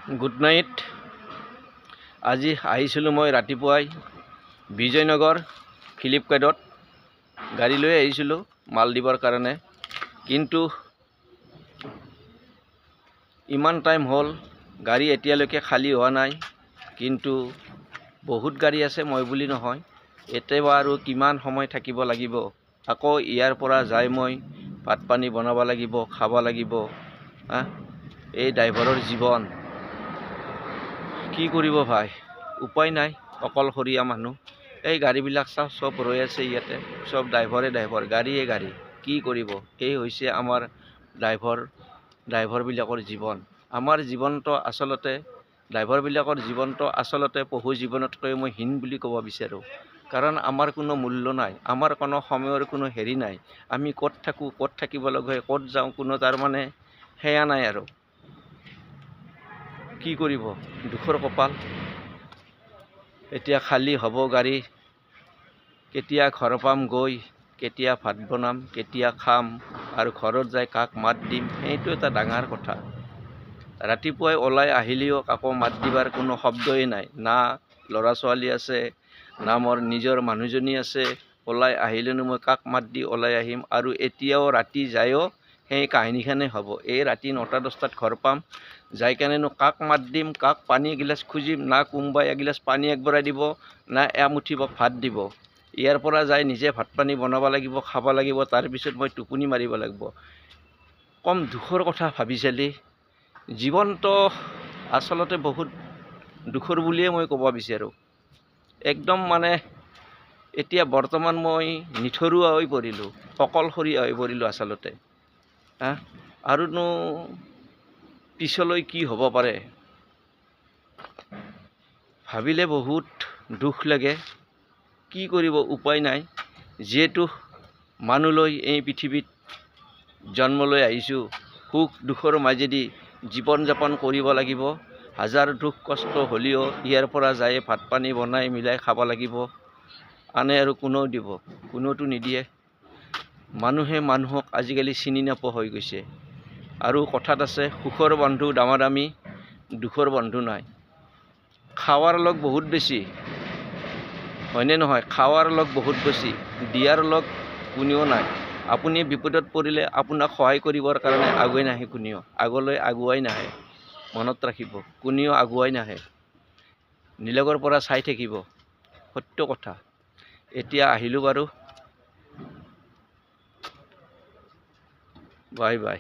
Good night. আজি আহিছিলোঁ মই ৰাতিপুৱাই বিজয়নগৰ ফ্লিপকাৰ্টত গাড়ী লৈ আহিছিলোঁ মাল দিবৰ কাৰণে, কিন্তু ইমান টাইম হ'ল গাড়ী এতিয়ালৈকে খালী হোৱা নাই। কিন্তু বহুত গাড়ী আছে, মই বুলি নহয়। এতিয়া আৰু কিমান সময় থাকিব লাগিব? আকৌ ইয়াৰ পৰা যাই মই ভাত পানী বনাব লাগিব, খাব লাগিব। এই ড্ৰাইভাৰৰ জীৱন কি কৰিব ভাই, উপায় নাই। অকলশৰীয়া মানুহ। এই গাড়ীবিলাক চাওঁ, চব ৰৈ আছে ইয়াতে, চব ড্ৰাইভাৰে ড্ৰাইভাৰ, গাড়ীয়ে গাড়ী। কি কৰিব? এই হৈছে আমাৰ ড্ৰাইভাৰবিলাকৰ জীৱন। আমাৰ জীৱনটো আচলতে ড্ৰাইভাৰবিলাকৰ জীৱনটো আচলতে পশু জীৱনতকৈ মই হীন বুলি ক'ব বিচাৰোঁ। কাৰণ আমাৰ কোনো মূল্য নাই, আমাৰ কোনো সময়ৰ কোনো হেৰি নাই। আমি ক'ত থাকোঁ, ক'ত থাকিব লাগে, ক'ত যাওঁ, কোনো তাৰমানে সেয়া নাই আৰু। কি কৰিব? দুখৰ কপাল। এতিয়া খালী হ'ব গাড়ী, কেতিয়া ঘৰ পাম গৈ, কেতিয়া ভাত বনাম, কেতিয়া খাম, আৰু ঘৰত যাই কাক মাত দিম, সেইটো এটা ডাঙৰ কথা। ৰাতিপুৱাই ওলাই আহিলেও কাকো মাত দিবাৰ কোনো শব্দই নাই। না ল'ৰা ছোৱালী আছে, না মোৰ নিজৰ মানুহজনী আছে। ওলাই আহিলেনো মই কাক মাত দি ওলাই আহিম? আৰু এতিয়াও ৰাতি যায়ও সেই কাহিনীখনেই হ'ব। এই ৰাতি 9টা 10টাত ঘৰ পাম, যাই কেনেনো কাক মাত দিম, কাক পানী এগিলাচ খুজিম? না কোনোবাই এগিলাচ পানী আগবঢ়াই দিব, না এমুঠি ভাত দিব। ইয়াৰ পৰা যাই নিজে ভাত পানী বনাব লাগিব, খাব লাগিব, তাৰপিছত মই টোপনি মাৰিব লাগিব। কম দুখৰ কথা ভাবি চালি। জীৱনটো আচলতে বহুত দুখৰ বুলিয়ে মই ক'ব বিচাৰোঁ। একদম মানে এতিয়া বৰ্তমান মই নিথৰুৱা হৈ পৰিলোঁ, অকলশৰীয়া হৈ পৰিলোঁ আচলতে। আৰুনো পিছলৈ কি হ'ব পাৰে ভাবিলে বহুত দুখ লাগে। কি কৰিব? উপায় নাই। যিহেতু মানুহলৈ এই পৃথিৱীত জন্ম লৈ আহিছোঁ, সুখ দুখৰ মাজেদি জীৱন যাপন কৰিব লাগিব। হাজাৰ দুখ কষ্ট হ'লেও ইয়াৰ পৰা যায় ভাত পানী বনাই মিলাই খাব লাগিব। আনে আৰু কোনেও দিব? কোনেওতো নিদিয়ে। মানুহে মানুহক আজিকালি চিনি নোপোৱা হৈ গৈছে। আৰু কথাত আছে, সুখৰ বন্ধু দামাদামি, দুখৰ বন্ধু নাই। খাৱাৰ লগ বহুত বেছি, হয়নে নহয়? খাৱাৰ লগ বহুত বেছি, দিয়াৰ লগ কোনেও নাই। আপুনি বিপদত পৰিলে আপোনাক সহায় কৰিবৰ কাৰণে আগুৱাই নাহে কোনেও, আগলৈ আগুৱাই নাহে। মনত ৰাখিব, কোনেও আগুৱাই নাহে, নিলগৰ পৰা চাই থাকিব। সত্য কথা। এতিয়া আহিলোঁ বাৰু, বাই বাই।